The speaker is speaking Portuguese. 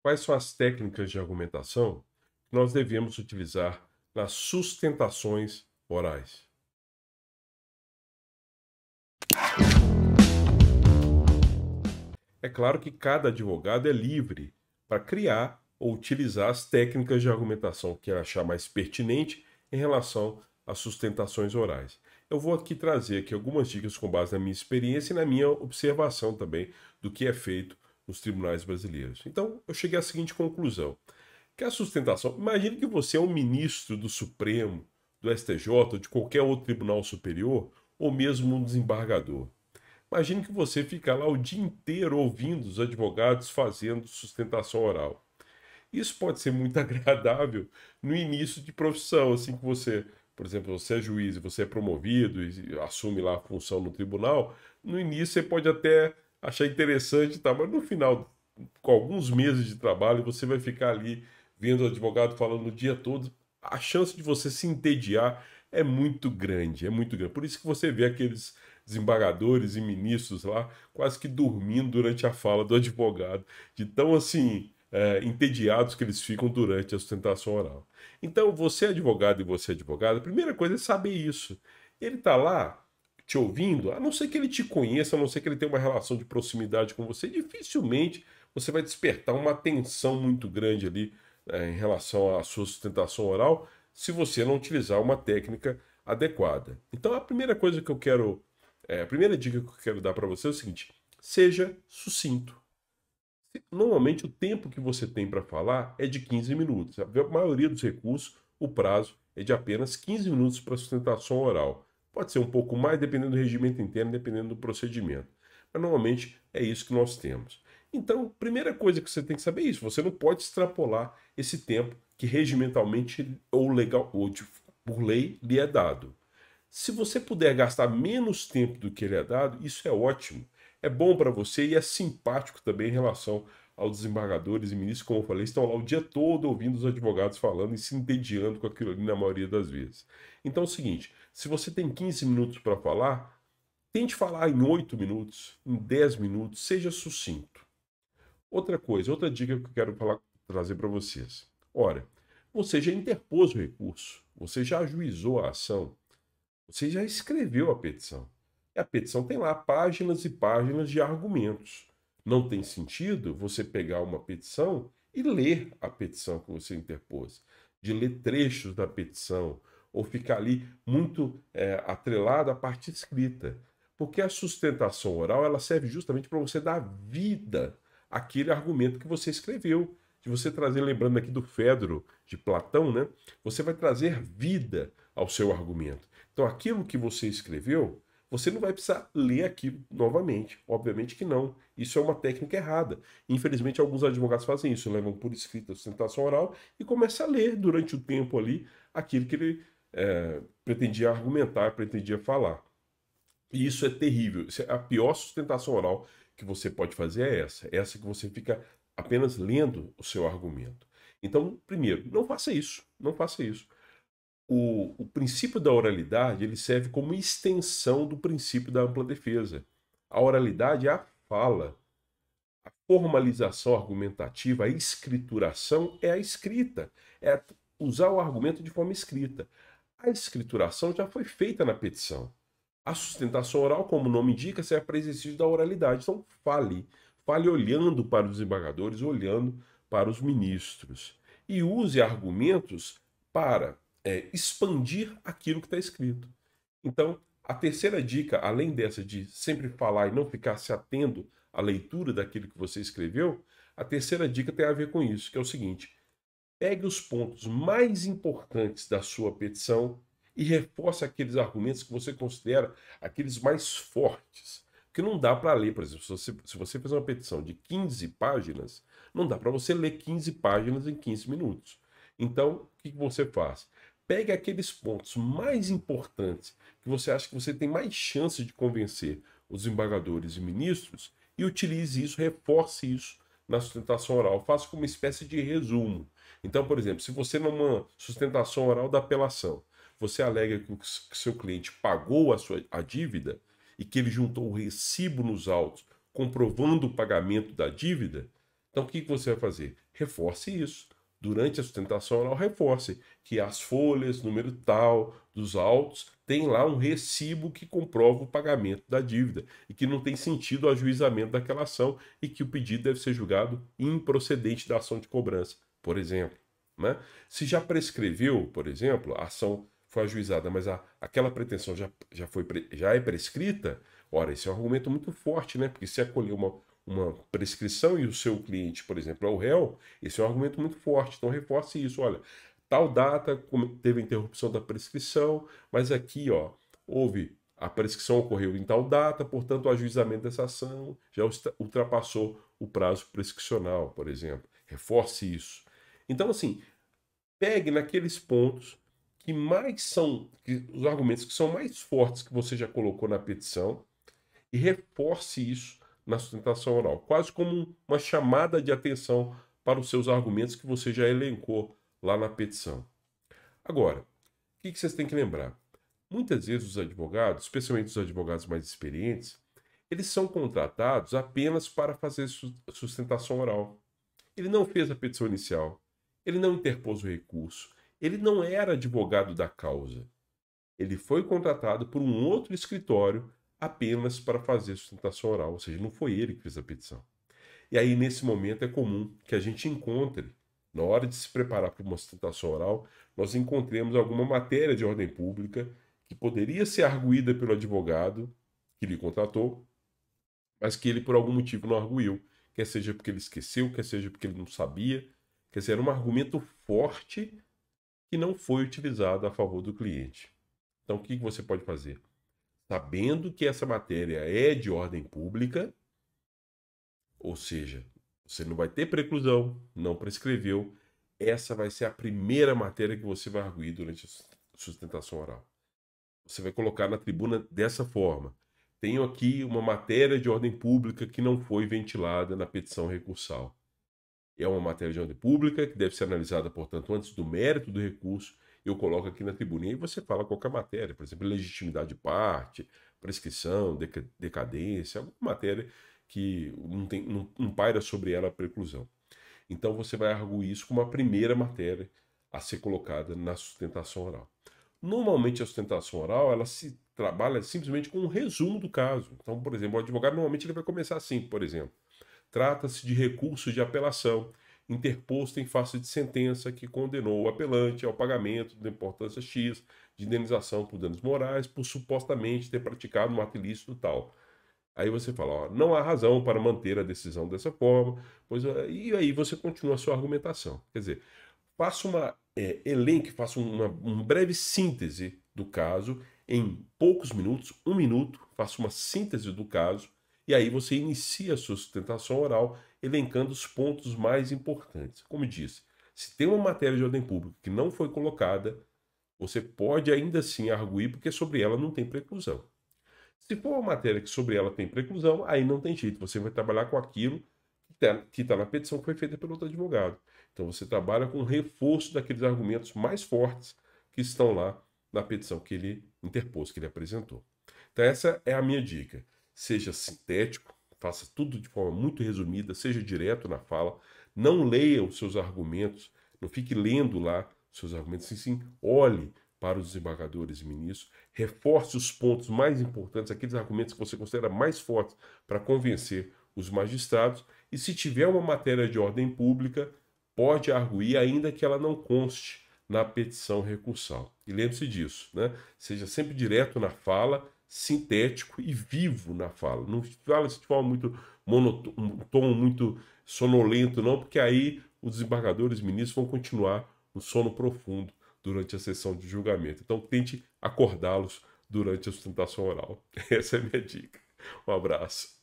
Quais são as técnicas de argumentação que nós devemos utilizar nas sustentações orais? É claro que cada advogado é livre para criar ou utilizar as técnicas de argumentação que achar mais pertinente em relação às sustentações orais. Eu vou aqui trazer aqui algumas dicas com base na minha experiência e na minha observação também do que é feito nos tribunais brasileiros. Então, eu cheguei à seguinte conclusão: que a sustentação, imagine que você é um ministro do Supremo, do STJ, ou de qualquer outro tribunal superior, ou mesmo um desembargador. Imagine que você fica lá o dia inteiro ouvindo os advogados fazendo sustentação oral. Isso pode ser muito agradável no início de profissão, assim que você, por exemplo, você é juiz e você é promovido e assume lá a função no tribunal. No início você pode até achar interessante, tá? Mas no final, com alguns meses de trabalho, você vai ficar ali vendo o advogado falando o dia todo. A chance de você se entediar é muito grande, é muito grande. Por isso que você vê aqueles desembargadores e ministros lá quase que dormindo durante a fala do advogado, de tão assim entediados que eles ficam durante a sustentação oral. Então, você é advogado e você é advogada, a primeira coisa é saber isso. Ele está lá te ouvindo, a não ser que ele te conheça, a não ser que ele tenha uma relação de proximidade com você, dificilmente você vai despertar uma atenção muito grande ali em relação à sua sustentação oral, se você não utilizar uma técnica adequada. Então, a primeira coisa que eu quero, a primeira dica que eu quero dar para você é o seguinte: seja sucinto. Normalmente o tempo que você tem para falar é de 15 minutos. A maioria dos recursos, o prazo é de apenas 15 minutos para sustentação oral. Pode ser um pouco mais, dependendo do regimento interno, dependendo do procedimento. Mas normalmente é isso que nós temos. Então, primeira coisa que você tem que saber é isso: você não pode extrapolar esse tempo que regimentalmente ou legal ou por lei lhe é dado. Se você puder gastar menos tempo do que ele é dado, isso é ótimo. É bom para você e é simpático também em relação aos desembargadores e ministros, como eu falei, estão lá o dia todo ouvindo os advogados falando e se entediando com aquilo ali na maioria das vezes. Então é o seguinte: se você tem 15 minutos para falar, tente falar em 8 minutos, em 10 minutos, seja sucinto. Outra coisa, outra dica que eu quero trazer para vocês. Ora, você já interpôs o recurso, você já ajuizou a ação, você já escreveu a petição. E a petição tem lá páginas e páginas de argumentos. Não tem sentido você pegar uma petição e ler a petição que você interpôs, de ler trechos da petição, ou ficar ali muito atrelado à parte escrita. Porque a sustentação oral ela serve justamente para você dar vida àquele argumento que você escreveu. De você trazer, lembrando aqui do Fedro de Platão, né? Você vai trazer vida ao seu argumento. Então, aquilo que você escreveu, você não vai precisar ler aquilo novamente. Obviamente que não. Isso é uma técnica errada. Infelizmente, alguns advogados fazem isso, levam por escrito a sustentação oral e começam a ler durante o tempo ali aquilo que ele pretendia argumentar, pretendia falar. E isso é terrível. A pior sustentação oral que você pode fazer é essa. Essa que você fica apenas lendo o seu argumento. Então, primeiro, não faça isso. Não faça isso. O princípio da oralidade ele serve como extensão do princípio da ampla defesa. A oralidade é a fala. A formalização argumentativa, a escrituração é a escrita. É usar o argumento de forma escrita. A escrituração já foi feita na petição. A sustentação oral, como o nome indica, serve para exercício da oralidade. Então, fale. Fale olhando para os desembargadores, olhando para os ministros. E use argumentos para expandir aquilo que está escrito. Então, a terceira dica, além dessa de sempre falar e não ficar se atendo à leitura daquilo que você escreveu, a terceira dica tem a ver com isso, que é o seguinte: pegue os pontos mais importantes da sua petição e reforce aqueles argumentos que você considera aqueles mais fortes. Porque não dá para ler, por exemplo, se você fizer uma petição de 15 páginas, não dá para você ler 15 páginas em 15 minutos. Então, o que você faz? Pegue aqueles pontos mais importantes que você acha que você tem mais chance de convencer os desembargadores e ministros e utilize isso, reforce isso na sustentação oral. Faça como uma espécie de resumo. Então, por exemplo, se você numa sustentação oral da apelação, você alega que o seu cliente pagou a dívida e que ele juntou o recibo nos autos comprovando o pagamento da dívida, Então, o que você vai fazer? Reforce isso. Durante a sustentação oral, reforce que as folhas, número tal, dos autos, tem lá um recibo que comprova o pagamento da dívida e que não tem sentido o ajuizamento daquela ação e que o pedido deve ser julgado improcedente da ação de cobrança, por exemplo. Né? Se já prescreveu, por exemplo, a ação foi ajuizada, mas aquela pretensão já é prescrita, ora, esse é um argumento muito forte, né? Porque se acolher uma prescrição e o seu cliente, por exemplo, é o réu, esse é um argumento muito forte. Então, reforce isso. Olha, tal data teve interrupção da prescrição, mas aqui, ó, a prescrição ocorreu em tal data, portanto, o ajuizamento dessa ação já ultrapassou o prazo prescricional, por exemplo. Reforce isso. Então, assim, pegue naqueles pontos que mais são, os argumentos que são mais fortes que você já colocou na petição e reforce isso na sustentação oral, quase como uma chamada de atenção para os seus argumentos que você já elencou lá na petição. Agora, o que vocês têm que lembrar? Muitas vezes os advogados, especialmente os advogados mais experientes, eles são contratados apenas para fazer sustentação oral. Ele não fez a petição inicial, ele não interpôs o recurso, ele não era advogado da causa. Ele foi contratado por um outro escritório apenas para fazer sustentação oral, ou seja, não foi ele que fez a petição. E aí, nesse momento, é comum que a gente encontre, na hora de se preparar para uma sustentação oral, nós encontremos alguma matéria de ordem pública que poderia ser arguída pelo advogado que lhe contratou, mas que ele, por algum motivo, não arguiu. Quer seja porque ele esqueceu, quer seja porque ele não sabia. Quer dizer, era um argumento forte que não foi utilizado a favor do cliente. Então, o que você pode fazer? Sabendo que essa matéria é de ordem pública, ou seja, você não vai ter preclusão, não prescreveu, essa vai ser a primeira matéria que você vai arguir durante a sustentação oral. Você vai colocar na tribuna dessa forma. Tenho aqui uma matéria de ordem pública que não foi ventilada na petição recursal. É uma matéria de ordem pública que deve ser analisada, portanto, antes do mérito do recurso. Eu coloco aqui na tribuna. E aí você fala qualquer matéria, por exemplo, legitimidade de parte, prescrição, decadência, alguma matéria que não paira sobre ela a preclusão. Então você vai arguir isso como a primeira matéria a ser colocada na sustentação oral. Normalmente a sustentação oral ela se trabalha simplesmente com um resumo do caso. Então, por exemplo, o advogado normalmente ele vai começar assim, por exemplo. Trata-se de recurso de apelação interposto em face de sentença que condenou o apelante ao pagamento da importância X de indenização por danos morais por supostamente ter praticado um ato ilícito tal. Aí você fala, ó, não há razão para manter a decisão dessa forma, e aí você continua a sua argumentação. Quer dizer, faça faça uma breve síntese do caso em poucos minutos, 1 minuto, faça uma síntese do caso, e aí você inicia a sua sustentação oral elencando os pontos mais importantes. Como disse, se tem uma matéria de ordem pública que não foi colocada, você pode ainda assim arguir porque sobre ela não tem preclusão. Se for uma matéria que sobre ela tem preclusão, aí não tem jeito, você vai trabalhar com aquilo que está na petição que foi feita pelo outro advogado. Então você trabalha com reforço daqueles argumentos mais fortes que estão lá na petição que ele interpôs, que ele apresentou. Então essa é a minha dica. Seja sintético, faça tudo de forma muito resumida, seja direto na fala, não leia os seus argumentos, não fique lendo lá os seus argumentos, sim, olhe para os desembargadores e ministros, reforce os pontos mais importantes, aqueles argumentos que você considera mais fortes para convencer os magistrados, e se tiver uma matéria de ordem pública, pode arguir ainda que ela não conste na petição recursal. E lembre-se disso, né? Seja sempre direto na fala, sintético e vivo na fala. Não fala de forma muito um tom muito sonolento, não, porque aí os desembargadores e ministros vão continuar no sono profundo durante a sessão de julgamento. Então tente acordá-los durante a sustentação oral. Essa é a minha dica. Um abraço.